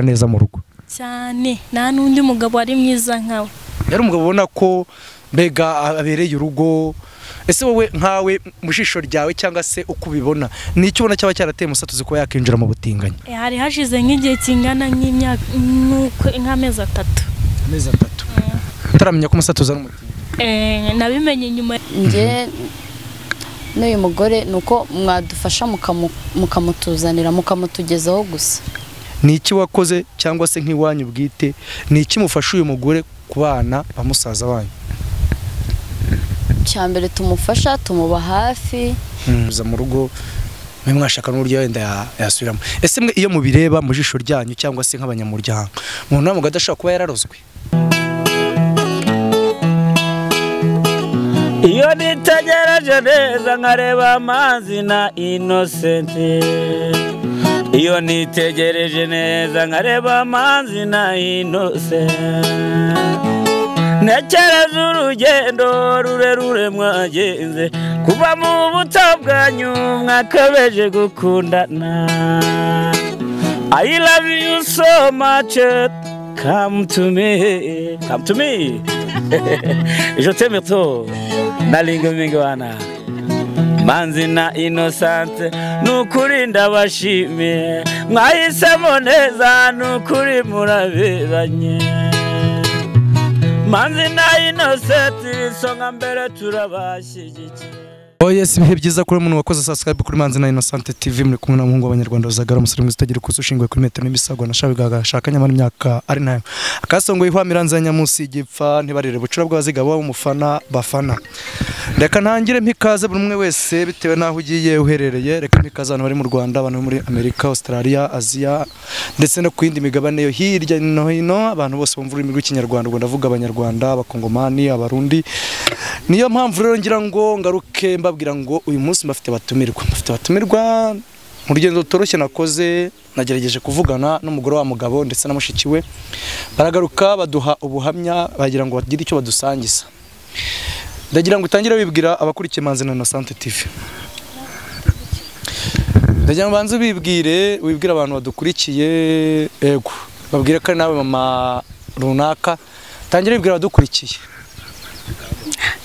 neza mu rugo cyane nta nundi mugabo ari mwiza nkawe. Yari umugabo ubona ko mbega abereye urugo. Ese wowe nkawe mu jisho ryawe cyangwa se uko ubibona ni icyo ubona cyaba cyarateye Musatuzi ko yakinjira mu butinganyi? Hari hashize nk'igihe kingana nk'imyaka nk'amezi 3. Amezi 3. Utaramenya ko Musatuzi ari umutinganyi? Nabimenye nyuma. Nge n'uyu mugore nuko mwadufasha mukamutuzanira mukamutugezaho gusa. Ni iki wakoze cyangwa se nk'iwanyu bwite ni iki mufasha uyu mugore kubana bamusaza wanyu? Cyambere tumufasha tumuba hafi uza mu rugo mwe mwashaka n'uburyo wenda yasubiramo. Ese mwe iyo mubireba mu jisho ryanyu cyangwa se nk'abanyamuryango umuntu namwe gadashaka kuba yararozwe? Iyo nitegereje neza nkareba amazi na Innocent, iyo nitegereje neza nkareba amazi na Innocent, nekereza urugendo rurerure mwagenze kuva mu buto bwanyu mwakabeje gukundana. I love you so much, come to me, come to me. Je t'aime trop, nalingo mingwana. Manzi na Innocent, nukuri ndabashimiye, mwahisemo neza nukuri muraberanye. Manzi na Innocent, songa mbere turabashyigikiye. Yes, ibihe byiza kuri umuntu wakoze subscribe kuri Manzi na Innocent TV, muri kumwe na muhungu w'abanyarwanda uzagara umusore mwiza utagira kuzo ushingwe kuri metero n'imisago na shabigaga shaka nyamara imyaka ari nayo. Akasongo ihwamiranza nyamusi gipfa ntibarire bucura bw'abazigaba umufana bafana. Reka ntangire mpikaze buri umwe wese bitewe naho ugiye uherereye. Reka mpikaze abantu bari mu Rwanda, abantu muri Amerika, Australia, Asia ndetse no ku yindi migabane yo hirya no hino, abantu bose bumva ururimi rw'ikinyarwanda. Ubwo ndavuga abanyarwanda, abakongomani, abarundi. Niyo mpamvu rero ngira ngo ngaruke mbabwira ngo uyu munsi mbafite batumirwa mu rugendo toroshye nakoze. Nagerageje kuvugana n'umugore wa mugabo ndetse na mushiki we, baragaruka baduha ubuhamya bagira ngo bagire icyo badusangiza. Ndagira ngo utangire wibwira abakurikiye Manzi na Innocent TV. Ndagira ngo banze wibwira abantu badukurikiye, ego babwire ko nawe mama runaka. Tangire wibwira abadukurikiye.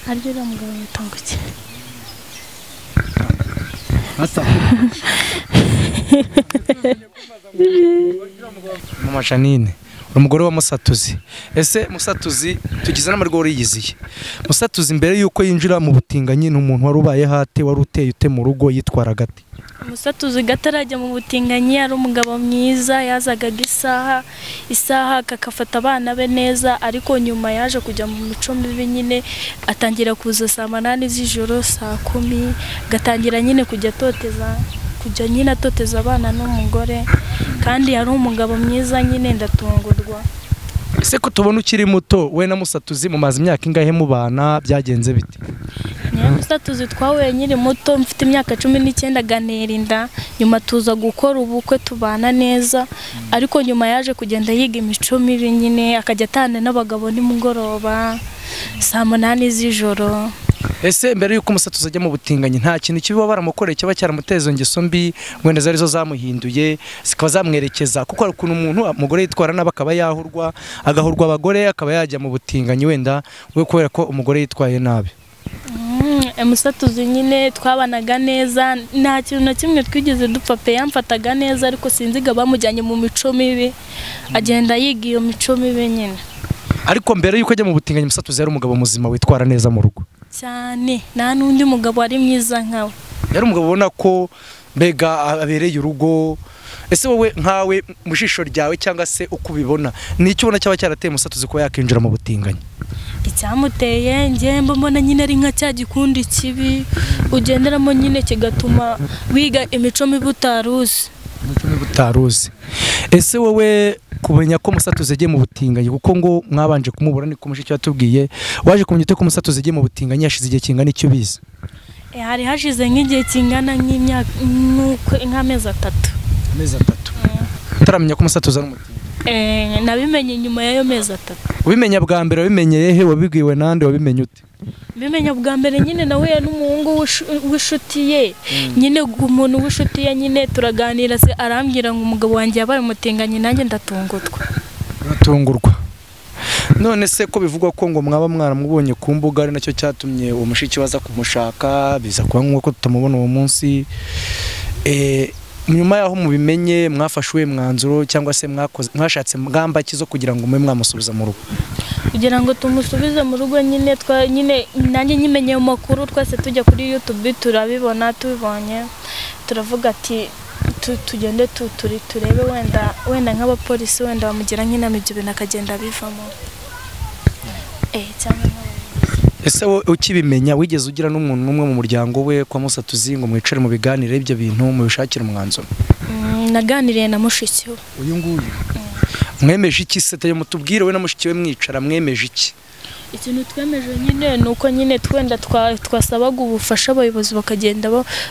Arira mugabo yitanguke. Asa. Mama Janine, umugore wa Musatuzi. Ese Musatuzi tugize n'amarigori yiziye. Musatuzi mbere yuko yinjira mu butinganyi ni umuntu wari ubaye hate, wari uteye ute mu rugo, yitwara gati? Musatuzi gatarajya mu butinganyi ari umugabo mwiza, yazaga isaha akafata abana be neza, ariko nyuma yaje kujya mu mico mibi nyine, atangira kuza saa 8 z'ijoro, saa 10 gatangira nyine kujya atoteza abana n'umugore, kandi yari umugabo mwiza nyine ndatungurwa. Ese ko tubona ukiri muto we na Musatuzi mu mazi imyaka ingahe mubana, byagenze bite? Musatuzi twahuye nyiri muto, mfite imyaka 19 ganerinda, nyuma tuza gukora ubukwe tubana neza, ariko nyuma yaje kugenda yiga imico mibi nyine, akajya atana n'abagabo nimugoroba saa 8 z'ijoro. Ese mbere yuko Musatuzi ajya mu butinganyi nta kintu kibi baramukoreye cyaba cyaramuteza ingeso mbi wenda zari zo zamuhinduye zikaba zamwerekeza? Kuko ari ukuntu umuntu umugore yitwara n'abakaba yahurwa agahurwa abagore akaba yajya mu butinganyi wenda we kubera ko umugore yitwaye nabi. Musatuzi nyine twabanaga neza, nta kintu na kimwe twigeze dupfa pe, yamfataga neza, ariko sinziga bamujyanye mu mico mibi, agenda yiga iyo mico mibi nyine. Ariko mbere yuko ajya mu butinganyi Musatuzi yari umugabo muzima witwara neza mu rugo cyane, nta nundi mugabo ari mwiza nkawe. Yari umugabo ubona ko mbega abereye urugo. Ese wowe nkawe mu jisho ryawe cyangwa se uko ubibona ni icyo ubona cyaba cyarateye Musatuzi ko yakinjira mu butinganyi? Icyamuteye ngembo mbona nyine ari nka cya gikundi kibi ugenderamo nyine kigatuma wiga imico mibi utaruzi. Ese wowe kumenya ko Musatuzi agiye mu butinganyi, kuko ngo mwabanje kumubura ni ko mushiki yatubwiye, waje kumenya ute ko Musatuzi agiye mu butinganyi hashize igihe kingana icyo bize? Hari hashize nk'igihe kingana nk'imyaka nk'amezi 3. Amezi 3. Utaramenya ko Musatuzi ari umutinganyi? Nabimenye nyuma y'ayo mezi 3. Ubimenya bwa mbere wabimenye hehe, wabibwiwe nande, wabimenye ute? bimenya bwa mbere nyine nahuye n'umuhungu w'inshuti ye nyine umuntu w'inshuti ye nyine turaganira se arambwira ngo umugabo wanjye yabaye umutinganyi nanjye ndatungurwa. None se ko bivugwa ko ngo mwaba mwaramubonye ku mbuga ari nacyo cyatumye uwo mushiki waza kumushaka biza kuba nk'uko tutamubona uwo munsi, nyuma yaho mubimenye mwafashwe mwanzuro cyangwa se mwashatse ngamba kizo kugira ngo mwe mwamusubiza mu rugo? Kugira ngo tumusubize mu rugo nyine nanjye nyimenye mu makuru twese tujya kuri YouTube tubibonye turavuga ati tugende turebe wenda nk'abapolisi wenda bamugira nk'inama ibyo bintu akagenda bivamo cyangwa ese wowe ukibimenya wigeze ugira n'umuntu n'umwe mu muryango we kwa Musatuzi ngo mwicare mu biganire ibyo bintu mubishakira umwanzuro? Naganiriye na mushiki we. Uyu nguyu mwemeje iki se? Tayo mutubwire we na mushiki we mwicara mwemeje iki? Ikintu twemeje nyine nuko nyine twenda twasabaga ubufasha abayobozi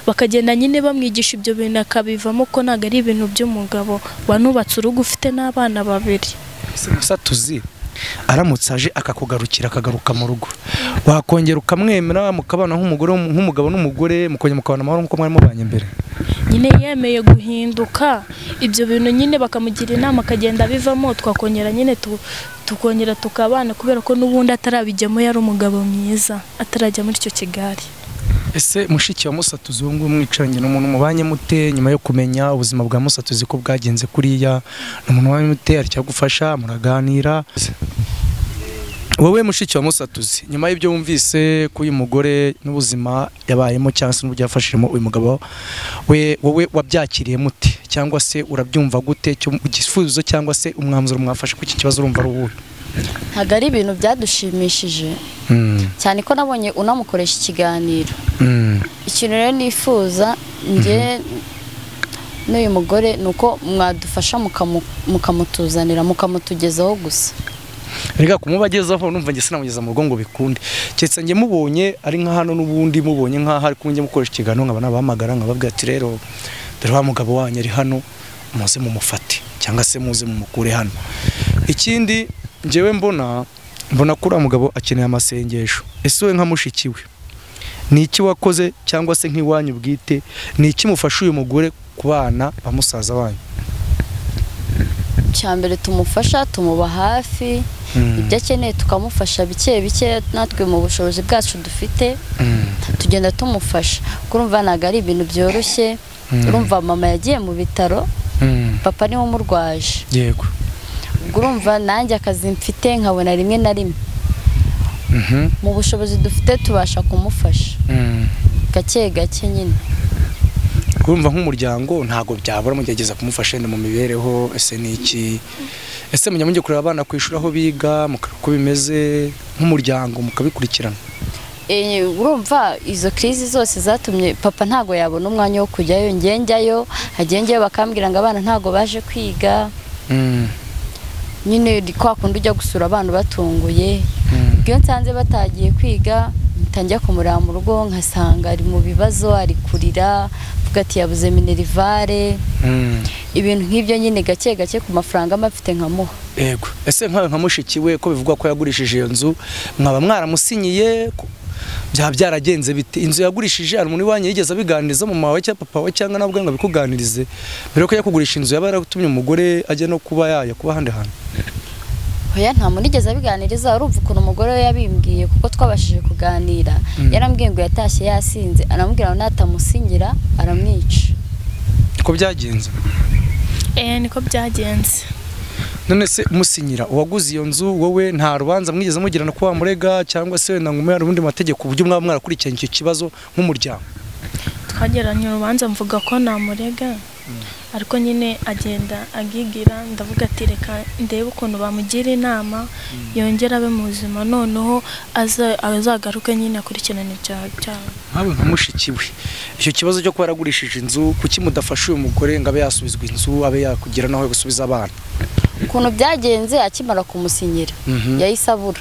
bakagenda nyine bamwigisha ibyo bintu akabivamo ko ntago ari ibintu by'umugabo wanubatse urugo ufite n'abana babiri. Musatuzi aramutse aje akakugarukira akagaruka mu rugo wakongera ukamwemera mukabana nk'umugabo n'umugore mukongera mukabana amahoro nk'uko mwari mubanye mbere? Nyine yemeye guhinduka ibyo bintu nyine bakamugira inama akagenda bivamo twakongera nyine tukongera tukabana kubera ko n'ubundi atarabijyamo yari umugabo mwiza atarajya muri icyo kigari. Ese mushiki wa Musatuzi wo ngo mwicaranye n'umuntu mubanye mute nyuma yo kumenya ubuzima bwa Musatuzi ko bwagenze kuriya? N'umuntu wabanye mute ari cyagufasha muraganira? Wowe mushiki wa Musatuzi nyuma y'ibyo wumvise ko uyu mugore n'ubuzima yabayemo cyangwa se n'uburyo yafashijemo uyu mugabo wowe wabyakiriye mute cyangwa se urabyumva gute igifuzo cyangwa se umwanzuro mwafashe ku iki kibazo urumva ari uwuhe? Ntabwo ari ibintu byadushimishije cyane ko nabonye unamukoresha ikiganiro. Ikintu rero nifuza njye n'uyu mugore nuko mwadufasha mukamutuzanira mukamutugezaho gusa. Rega kumubagezaho numva nge sinamugeza mu rugo ngo bikunde cyetse nge mubonye ari nka hano n'ubundi mubonye nka hari kunjye mukoresha ikiganiro nkabana bahamagara nkababwira ati rero dore wa mugabo wanyu ari hano muze mumufate cyangwa se muze mumukure hano. Ikindi ngewe mbona ko uriya mugabo akeneye amasengesho. Ese we nka mushiki we ni iki wakoze cyangwa se nk'iwanyu bwite ni iki mufasha uyu mugore kubana ba musaza wanyu? Cyambere tumufasha tumuba hafi ibyo akeneye tukamufasha bike natwe mu bushobozi bwacu dufite tugenda tumufasha. Kurumva ntago ari ibintu byoroshye. Urumva mama yagiye mu bitaro papa niwe umurwaje. Yego. Urumva nanjye akazi mfite nkabona rimwe na rimwe mu bushobozi dufite tubasha kumufasha gake nyine. Kurumva nk'umuryango ntago byabura mugerageza kumufasha mu mibereho. Ese niki ese munyamujye kureba abana kwishura aho biga muko bimeze nk'umuryango mukabikurikirana? Urumva izo krizi zose zatumye papa ntago yabona umwanya wo kujyayo. Njyayo hagengeyo bakambwira ngo abana ntago baje kwiga. Nyine kwa kundi ujya gusura abantu batunguye. Iyo nsanze batagiye kwiga ntangiye kumuraba mu rugo nkasanga ari mu bibazo ari kurira vuga ati yabuze minerivare. Ibintu nk'ibyo nyine gake ku mafaranga mafite nkamuha. Yego. Ese nka mushiki we ko bivugwa ko yagurishije iyo nzu mwaba mwaramusinyiye byaragenze bite? Inzu yagurishije ari umuntu wanyu yigeze abiganiriza mu mawe cya papa we cyangwa nabwo ngo bikuganirize mbere ko yakugurisha inzu yaba yaratumye umugore ajya no kuba kuba hande hano? Oya nta muntu igeze abiganiriza. Urumva ukuntu umugore we yabimbwiye kuko twabashije kuganira. Yarambwiye ngo yatashye yasinze aramubwira ngo natamusingira aramwica. Ko byagenze? Niko byagenze. None se umusinyira uwaguze iyo nzu wowe nta rubanza mwigeze mugirana ko wamurega cyangwa se wenda ngo ubundi mategeko uburyo mwaba mwarakurikiranye icyo kibazo nk'umuryango? Twageranye urubanza mvuga ko namurega ariko nyine agenda agigira ndavuga ati reka ndebe ukuntu bamugira inama yongera abe mu buzima noneho azagaruke nyine akurikirana ibyaha byabo. Nkawe nka mushiki we icyo kibazo cyo kuba yaragurishije inzu kuki mudafasha uyu mugore ngo abe yasubizwa inzu abe yakugira naho gusubiza abana? Ukuntu byagenze akimara kumusinyira yahise abura.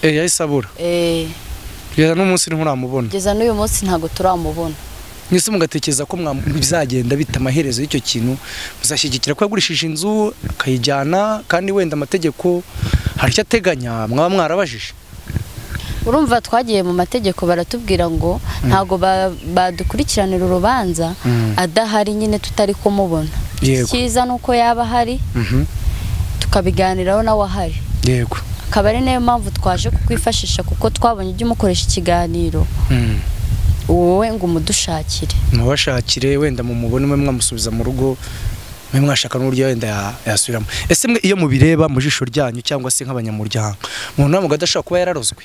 Yahise abura? Kugeza n'umunsi nturamubona? Kugeza n'uyu munsi ntago turamubona. Mwese mugatekereza ko bizagenda bita amaherezo y'icyo kintu muzashyigikira ko yagurishije inzu akayijyana kandi wenda amategeko hari icyo ateganya mwaba mwarabajije? urumva twagiye mu mategeko baratubwira ngo ntago badukurikiranira urubanza adahari nyine tutari kumubona. Cyiza nuko yaba hari tukabiganiraho nawe ahari. Yego. Akaba ari nayo mpamvu twaje kukwifashisha kuko twabonye ibyo umukoresha ikiganiro. Wowe ngo umudushakire. Mubashakire wenda mu mubone mwe mwamusubiza mu rugo. Mwe mwashaka n'uburyo wenda yasubiramo. Ese mwe iyo mubireba mu jisho ryanyu cyangwa se nk'abanyamuryango umuntu namwe gadashaka kuba yararozwe?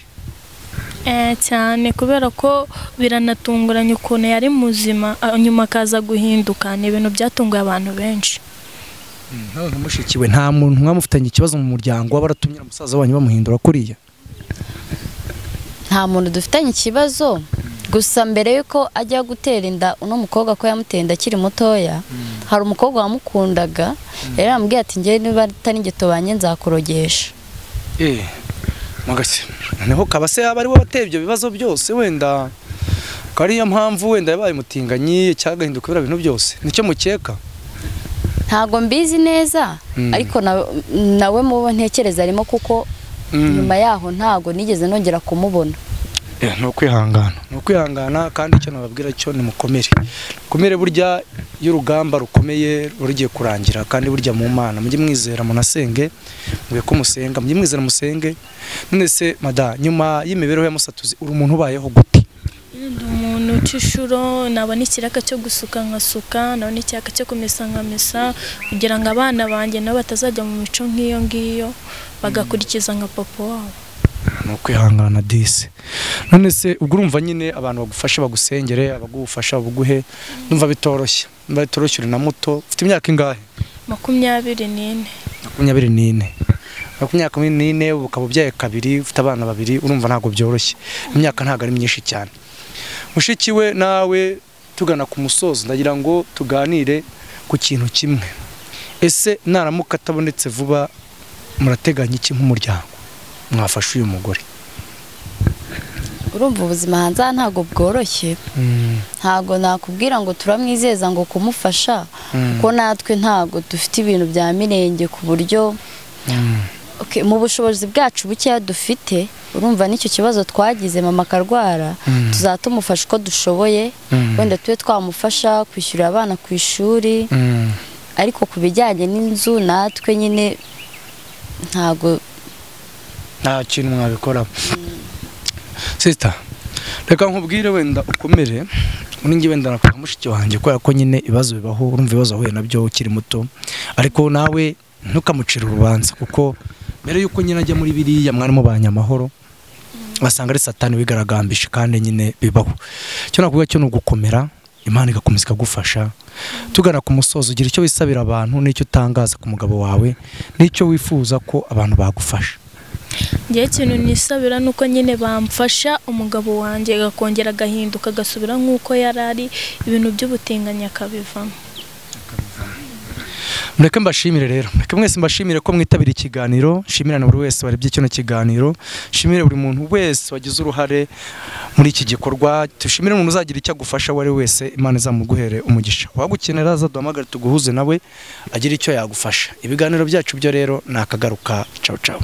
Cyane kubera ko biranatunguranye ukuntu yari muzima nyuma akaza guhinduka. Ni ibintu byatunguye abantu benshi. None mushikiwe nta muntu mwamufitanye ikibazo mu muryango wabaratumye umusaza wanyu bamuhindura kuriya? Nta muntu dufitanye ikibazo, gusa mbere yuko ajya gutera inda uno mukobwa ko yamuteye inda akiri mutoya, hari umukobwa wamukundaga yari yamubwiye ati ngiye niba atari nge tubanye nzakurogesha. Magase neho kabase yaba ari we wateye ibyo bibazo byose wenda kariya mpamvu wenda yabaye mutinganyi cyagahinduka ibira bintu byose nicyo mukeka? Ntago mbizi neza ariko nawe mubo ntekereza arimo kuko nyuma yaho ntago nigeze nongera kumubona. No kwihangana kandi icyo nababwira cyo ni mukomere burya y'urugamba rukomeye rugiye kurangira kandi burya mu Mana mujye mwizera munasenge mwe ko musenga mujye mwizera musenge. None se mada nyuma y'imibereho ya Musatuzi uri umuntu ubayeho gute? Ndi umuntu ucishuro nabona ikiraka cyo gusuka nkasuka, nabona ikiraka cyo kumesa nkamesa kugira ngo abana banjye nabo batazajya mu mico nk'iyo ngiyo bagakurikiza nka papa wabo. No kwihangana dise. None se ubwo urumva nyine abantu bagufasha bagusengere abagufasha baguhe ndumva bitoroshye. Mba bitoroshye na muto. Ufite imyaka ingahe? 24. 24 ukaba ubyaye kabiri ufite abana babiri urumva ntago byoroshye. Imyaka ntago ari myinshi cyane. Mushikiwe nawe tugana ku musozo ndagira ngo tuganire ku kintu kimwe. Ese naramuka atabonetse vuba murateganya iki nk'umuryango mwafasha uyu mugore? Urumva ubuzima hanze ntago bworoshye. Ntago nakubwira ngo turamwizeza ngo kumufasha kuko natwe ntago dufite ibintu bya mirenge ku buryo mu bushobozi bwacu buke dufite. Urumva nicyo kibazo twagize mama karwara tuzatumufasha uko dushoboye wenda tube twamufasha kwishyurira abana ku ishuri ariko kubijyanye n'inzu natwe nyine ntago nta kintu mwabikora. Sister reka nkubwire wenda ukomere uningi wenda nakora mushiki wanjye kubera ko nyine ibibazo bibaho urumva ibibazo ahuye nabyo ukiri muto ariko nawe ntukamucira urubanza kuko mbere yuko nyine ajya muri biriya mwarimo banyamahoro basanga ari satani wigaragambisha kandi nyine bibaho. Cyo nakuvuga cyo nugukomera Imana igakomeza ikagufasha. Tugana ku musozo ugira icyo wisabira abantu n'icyo utangaza ku mugabo wawe n'icyo wifuza ko abantu bagufasha. Ngiye kintu nisabira nuko nyine bamfasha umugabo wanjye gakongera agahinduka gasubira nkuko yarari ibintu by'ubutinganya kabivamo. Mureke mbashimire rero. Mureke mwese mbashimire ko mwitabira ikiganiro. Shimirana buri wese warebye kino kiganiro. Shimire buri muntu wese wagize uruhare muri iki gikorwa. Tushimire umuntu uzagira icyo agufasha wari wese Imana izamuguhere umugisha. Wagukenera azaduhamagara tuguhuze nawe agira icyo yagufasha. Ibiganiro byacu byo rero nakagaruka. Ciao ciao.